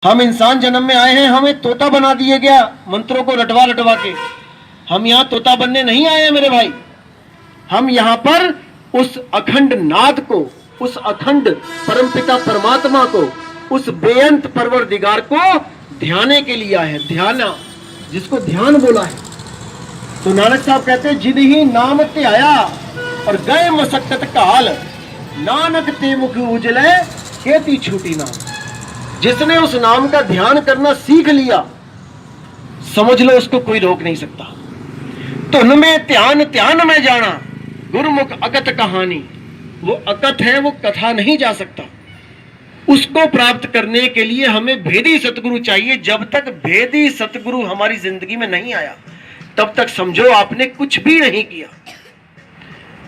हम इंसान जन्म में आए हैं, हमें तोता बना दिया गया मंत्रों को रटवा रटवा के। हम यहाँ तोता बनने नहीं आए हैं मेरे भाई। हम यहाँ पर उस अखंड नाद को, उस अखंड परमपिता परमात्मा को, उस बेअंत परवरदिगार को ध्याने के लिए आए हैं। ध्याना, जिसको ध्यान बोला है। तो नानक साहब कहते हैं, जिद ही नाम ते आया और गए मसक्कत काल, नानक ते मुख उजले खेती छूटी नाम। जिसने उस नाम का ध्यान करना सीख लिया, समझ लो उसको कोई रोक नहीं सकता। धुन में ध्यान ध्यान में जाना, गुरुमुख अकथ कहानी। वो अकथ है, वो कथा नहीं जा सकता। उसको प्राप्त करने के लिए हमें भेदी सतगुरु चाहिए। जब तक भेदी सतगुरु हमारी जिंदगी में नहीं आया, तब तक समझो आपने कुछ भी नहीं किया।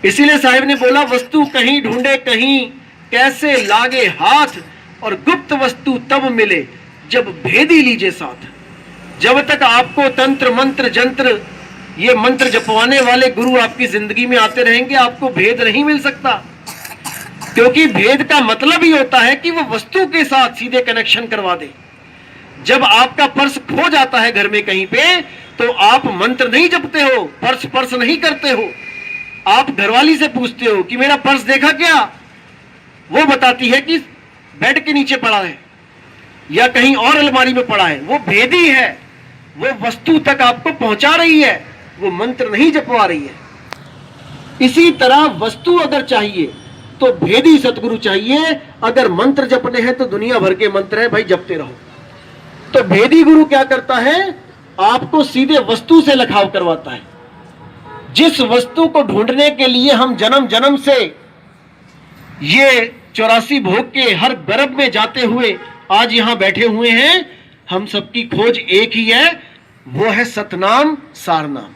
इसीलिए साहिब ने बोला, वस्तु कहीं ढूंढे कहीं, कैसे लागे हाथ, और गुप्त वस्तु तब मिले जब भेदी लीजिए साथ। जब तक आपको तंत्र मंत्र जंत्र, ये मंत्र जपवाने वाले गुरु आपकी जिंदगी में आते रहेंगे, आपको भेद नहीं मिल सकता। क्योंकि भेद का मतलब ही होता है कि वो वस्तु के साथ सीधे कनेक्शन करवा दे। जब आपका पर्स खो जाता है घर में कहीं पे, तो आप मंत्र नहीं जपते हो, पर्स पर्स नहीं करते हो। आप घरवाली से पूछते हो कि मेरा पर्स देखा क्या? वो बताती है कि बेड के नीचे पड़ा है या कहीं और अलमारी में पड़ा है। वो भेदी है, वो वस्तु तक आपको पहुंचा रही है, वो मंत्र नहीं जपवा रही है। इसी तरह वस्तु अगर चाहिए तो भेदी सतगुरु चाहिए। अगर मंत्र जपने हैं तो दुनिया भर के मंत्र है भाई, जपते रहो। तो भेदी गुरु क्या करता है? आपको सीधे वस्तु से लगाव करवाता है। जिस वस्तु को ढूंढने के लिए हम जन्म जन्म से ये 84 भोग के हर गर्भ में जाते हुए आज यहां बैठे हुए हैं, हम सबकी खोज एक ही है, वो है सतनाम सारनाम।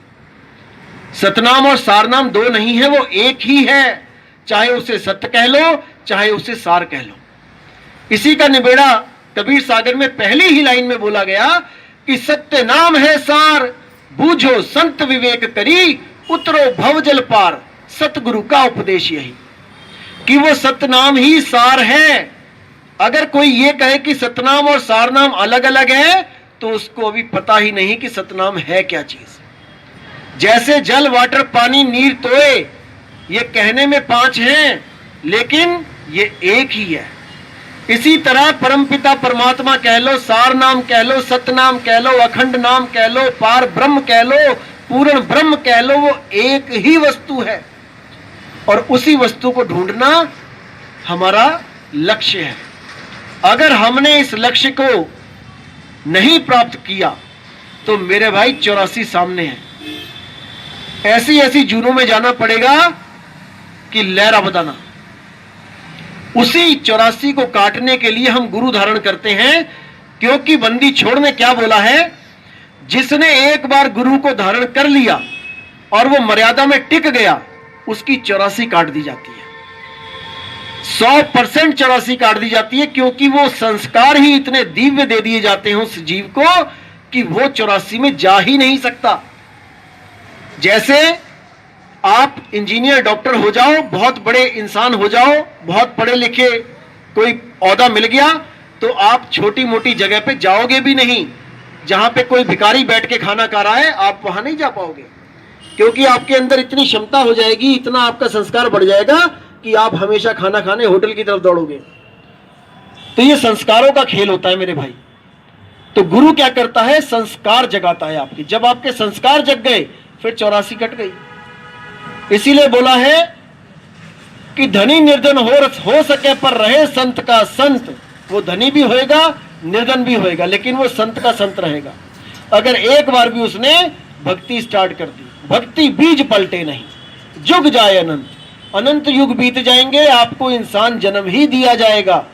सतनाम और सारनाम दो नहीं है, वो एक ही है। चाहे उसे सत्य कह लो, चाहे उसे सार कह लो। इसी का निबेड़ा कबीर सागर में पहली ही लाइन में बोला गया कि सत्य नाम है सार, बूझो संत विवेक करी, उतरो भवजल पार। सतगुरु का उपदेश यही कि वो सतनाम ही सार है। अगर कोई ये कहे कि सतनाम और सारनाम अलग अलग है, तो उसको अभी पता ही नहीं कि सतनाम है क्या चीज। जैसे जल वाटर पानी नीर तोए, ये कहने में 5 हैं, लेकिन ये एक ही है। इसी तरह परमपिता परमात्मा कह लो, सार नाम कह लो, सतनाम कह लो, अखंड नाम कह लो, पार ब्रह्म कह लो, पूर्ण ब्रह्म कह लो, वो एक ही वस्तु है। और उसी वस्तु को ढूंढना हमारा लक्ष्य है। अगर हमने इस लक्ष्य को नहीं प्राप्त किया, तो मेरे भाई 84 सामने है। ऐसी ऐसी जूनों में जाना पड़ेगा कि लहरा बताना। उसी 84 को काटने के लिए हम गुरु धारण करते हैं। क्योंकि बंदी छोड़ में क्या बोला है? जिसने एक बार गुरु को धारण कर लिया और वो मर्यादा में टिक गया, उसकी 84 काट दी जाती है। 100% 84 काट दी जाती है। क्योंकि वो संस्कार ही इतने दिव्य दे दिए जाते हैं उस जीव को कि वो 84 में जा ही नहीं सकता। जैसे आप इंजीनियर डॉक्टर हो जाओ, बहुत बड़े इंसान हो जाओ, बहुत पढ़े लिखे कोई ओहदा मिल गया, तो आप छोटी मोटी जगह पे जाओगे भी नहीं। जहां पे कोई भिखारी बैठ के खाना खा रहा है, आप वहां नहीं जा पाओगे। क्योंकि आपके अंदर इतनी क्षमता हो जाएगी, इतना आपका संस्कार बढ़ जाएगा कि आप हमेशा खाना खाने होटल की तरफ दौड़ोगे। तो ये संस्कारों का खेल होता है मेरे भाई। तो गुरु क्या करता है? संस्कार जगाता है आपके। जब आपके संस्कार जग गए, फिर 84 कट गई। इसीलिए बोला है कि धनी निर्धन हो सके पर रहे संत का संत। वो धनी भी होएगा, निर्धन भी होएगा, लेकिन वो संत का संत रहेगा। अगर एक बार भी उसने भक्ति स्टार्ट कर दी, भक्ति बीज पलटे नहीं, जुग जाए अनंत। अनंत युग बीत जाएंगे, आपको इंसान जन्म ही दिया जाएगा।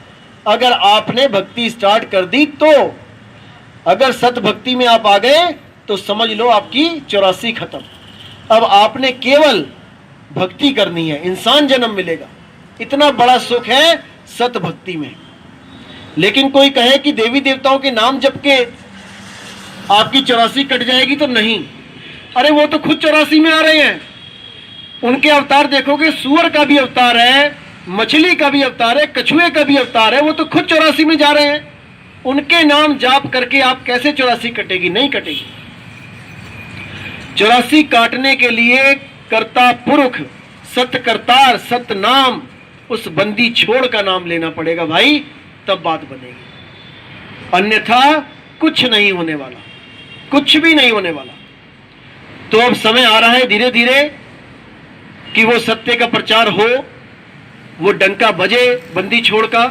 अगर आपने भक्ति स्टार्ट कर दी तो, अगर सत भक्ति में आप आ गए तो समझ लो आपकी 84 खत्म। अब आपने केवल भक्ति करनी है, इंसान जन्म मिलेगा। इतना बड़ा सुख है सत भक्ति में। लेकिन कोई कहे कि देवी देवताओं के नाम जप के आपकी 84 कट जाएगी, तो नहीं। अरे वो तो खुद 84 में आ रहे हैं। उनके अवतार देखोगे, सूअर का भी अवतार है, मछली का भी अवतार है, कछुए का भी अवतार है। वो तो खुद 84 में जा रहे हैं। उनके नाम जाप करके आप कैसे 84 कटेगी? नहीं कटेगी। 84 काटने के लिए कर्ता पुरुष, सत करतार, सत नाम, उस बंदी छोड़ का नाम लेना पड़ेगा भाई, तब बात बनेगी। अन्यथा कुछ नहीं होने वाला, कुछ भी नहीं होने वाला। तो अब समय आ रहा है धीरे धीरे कि वो सत्य का प्रचार हो, वो डंका बजे बंदी छोड़ का,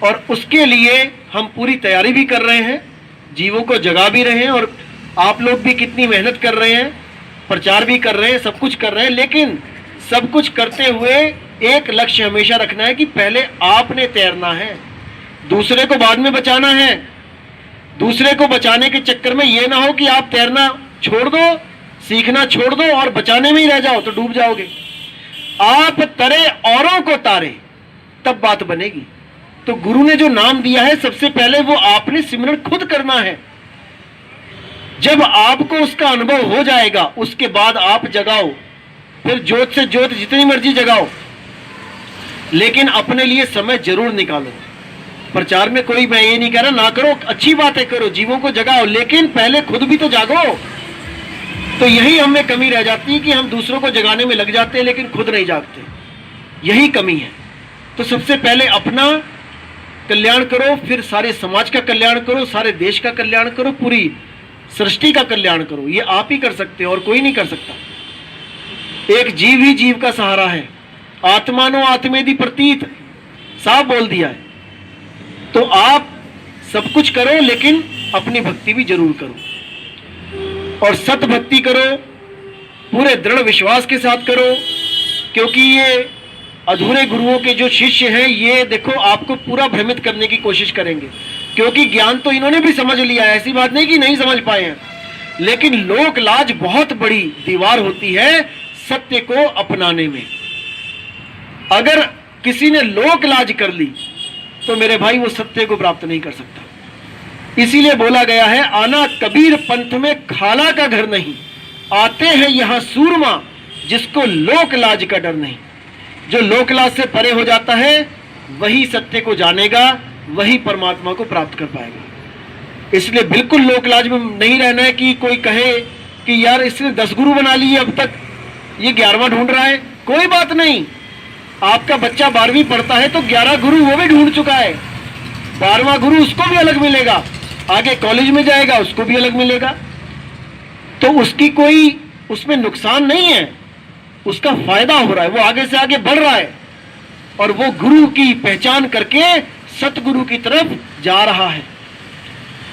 और उसके लिए हम पूरी तैयारी भी कर रहे हैं, जीवों को जगा भी रहे हैं, और आप लोग भी कितनी मेहनत कर रहे हैं, प्रचार भी कर रहे हैं, सब कुछ कर रहे हैं। लेकिन सब कुछ करते हुए एक लक्ष्य हमेशा रखना है कि पहले आपने तैरना है, दूसरे को बाद में बचाना है। दूसरे को बचाने के चक्कर में ये ना हो कि आप तैरना छोड़ दो, सीखना छोड़ दो और बचाने में ही रह जाओ, तो डूब जाओगे। आप तरे औरों को तारे, तब बात बनेगी। तो गुरु ने जो नाम दिया है, सबसे पहले वो आपने सिमरन खुद करना है। जब आपको उसका अनुभव हो जाएगा, उसके बाद आप जगाओ, फिर जोत से जोत जितनी मर्जी जगाओ, लेकिन अपने लिए समय जरूर निकालो। प्रचार में कोई, मैं ये नहीं कह रहा ना करो, अच्छी बातें करो, जीवों को जगाओ, लेकिन पहले खुद भी तो जागो। तो यही हमें कमी रह जाती है कि हम दूसरों को जगाने में लग जाते हैं लेकिन खुद नहीं जागते, यही कमी है। तो सबसे पहले अपना कल्याण करो, फिर सारे समाज का कल्याण करो, सारे देश का कल्याण करो, पूरी सृष्टि का कल्याण करो। ये आप ही कर सकते हो और कोई नहीं कर सकता। एक जीव ही जीव का सहारा है। आत्मानो आत्मेदि प्रतीत, साफ बोल दिया है। तो आप सब कुछ करो, लेकिन अपनी भक्ति भी जरूर करो, और सत भक्ति करो, पूरे दृढ़ विश्वास के साथ करो। क्योंकि ये अधूरे गुरुओं के जो शिष्य हैं, ये देखो आपको पूरा भ्रमित करने की कोशिश करेंगे, क्योंकि ज्ञान तो इन्होंने भी समझ लिया है, ऐसी बात नहीं कि नहीं समझ पाए हैं। लेकिन लोक लाज बहुत बड़ी दीवार होती है सत्य को अपनाने में। अगर किसी ने लोक लाज कर ली तो मेरे भाई वो सत्य को प्राप्त नहीं कर सकता। इसीलिए बोला गया है, आना कबीर पंथ में खाला का घर नहीं, आते हैं यहां सूरमा जिसको लोक लाज का डर नहीं। जो लोक लाज से परे हो जाता है वही सत्य को जानेगा, वही परमात्मा को प्राप्त कर पाएगा। इसलिए बिल्कुल लोक लाज में नहीं रहना है कि कोई कहे कि यार इसने 10 गुरु बना लिए, अब तक ये 11वां ढूंढ रहा है। कोई बात नहीं, आपका बच्चा 12वीं पढ़ता है तो 11 गुरु वो भी ढूंढ चुका है, 12वां गुरु उसको भी अलग मिलेगा, आगे कॉलेज में जाएगा उसको भी अलग मिलेगा। तो उसकी कोई उसमें नुकसान नहीं है, उसका फायदा हो रहा है, वो आगे से आगे बढ़ रहा है, और वो गुरु की पहचान करके सतगुरु की तरफ जा रहा है।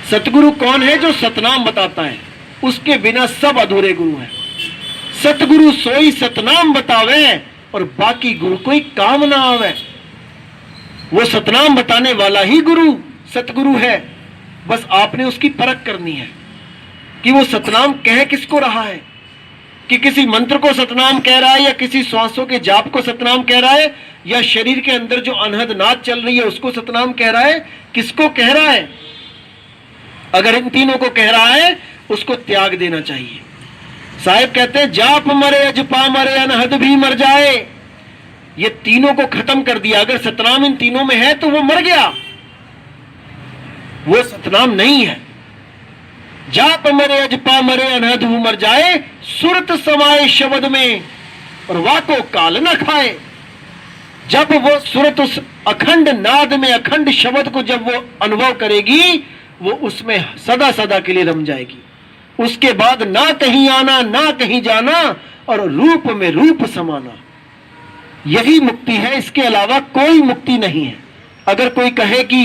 सतगुरु कौन है? जो सतनाम बताता है, उसके बिना सब अधूरे गुरु हैं। सतगुरु सोई सतनाम बतावे और बाकी गुरु कोई काम ना आवे। वो सतनाम बताने वाला ही गुरु सतगुरु है। बस आपने उसकी परख करनी है कि वो सतनाम कह किसको रहा है, कि किसी मंत्र को सतनाम कह रहा है, या किसी श्वासों के जाप को सतनाम कह रहा है, या शरीर के अंदर जो अनहद नाद चल रही है उसको सतनाम कह रहा है, किसको कह रहा है। अगर इन तीनों को कह रहा है उसको त्याग देना चाहिए। साहिब कहते हैं, जाप मरे अजपा मरे अनहद भी मर जाए। ये तीनों को खत्म कर दिया। अगर सतनाम इन तीनों में है तो वो मर गया, वो सतनाम नहीं है। जाप मरे अजपा मरे अनहद भी मर जाए, सुरत समाये शब्द में और वाको काल न खाए। जब वो सुरत उस अखंड नाद में, अखंड शब्द को जब वो अनुभव करेगी, वो उसमें सदा सदा के लिए रम जाएगी। उसके बाद ना कहीं आना ना कहीं जाना, और रूप में रूप समाना, यही मुक्ति है। इसके अलावा कोई मुक्ति नहीं है। अगर कोई कहे कि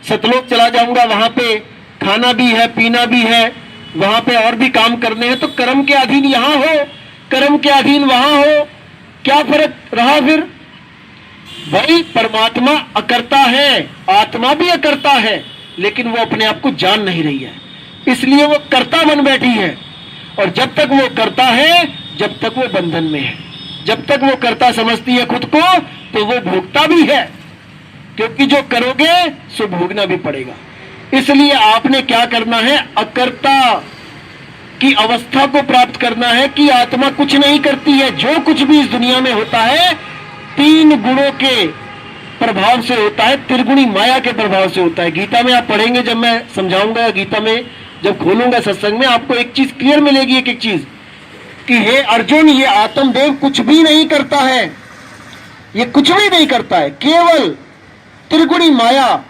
सतलोक चला जाऊंगा, वहां पे खाना भी है, पीना भी है, वहां पे और भी काम करने हैं, तो कर्म के अधीन यहां हो, कर्म के अधीन वहां हो, क्या फर्क रहा फिर? भाई परमात्मा अकर्ता है, आत्मा भी अकर्ता है, लेकिन वो अपने आप को जान नहीं रही है, इसलिए वो कर्ता बन बैठी है। और जब तक वो करता है, जब तक वो बंधन में है। जब तक वो कर्ता समझती है खुद को, तो वो भोगता भी है, क्योंकि जो करोगे सो भोगना भी पड़ेगा। इसलिए आपने क्या करना है? अकर्ता की अवस्था को प्राप्त करना है कि आत्मा कुछ नहीं करती है। जो कुछ भी इस दुनिया में होता है, 3 गुणों के प्रभाव से होता है, त्रिगुणी माया के प्रभाव से होता है। गीता में आप पढ़ेंगे, जब मैं समझाऊंगा गीता में, जब खोलूंगा सत्संग में, आपको एक चीज क्लियर मिलेगी, एक एक चीज, कि हे अर्जुन, ये आत्मदेव कुछ भी नहीं करता है, ये कुछ भी नहीं करता है, केवल त्रिगुणी माया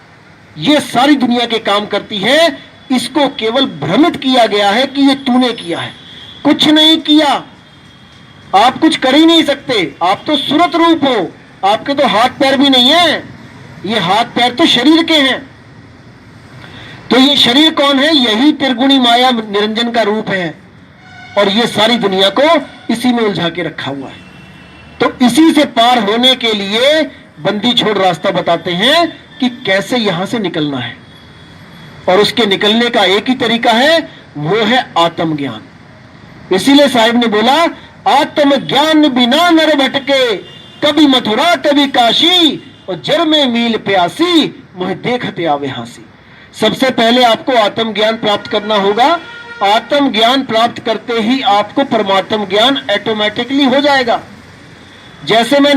ये सारी दुनिया के काम करती है। इसको केवल भ्रमित किया गया है कि ये तूने किया है, कुछ नहीं किया। आप कुछ कर ही नहीं सकते, आप तो सूरत रूप हो, आपके तो हाथ पैर भी नहीं है, ये हाथ पैर तो शरीर के हैं। तो ये शरीर कौन है? यही त्रिगुणी माया निरंजन का रूप है, और ये सारी दुनिया को इसी में उलझा के रखा हुआ है। तो इसी से पार होने के लिए बंदी छोड़ रास्ता बताते हैं कि कैसे यहां से निकलना है, और उसके निकलने का एक ही तरीका है, वो है आत्मज्ञान। इसीलिए साहिब ने बोला, आत्मज्ञान बिना नर भटके, कभी मथुरा कभी काशी, और जर में मील प्यासी, मुझे देखते आवे हंसी। सबसे पहले आपको आत्मज्ञान प्राप्त करना होगा। आत्मज्ञान प्राप्त करते ही आपको परमात्म ज्ञान ऑटोमेटिकली हो जाएगा। जैसे मैं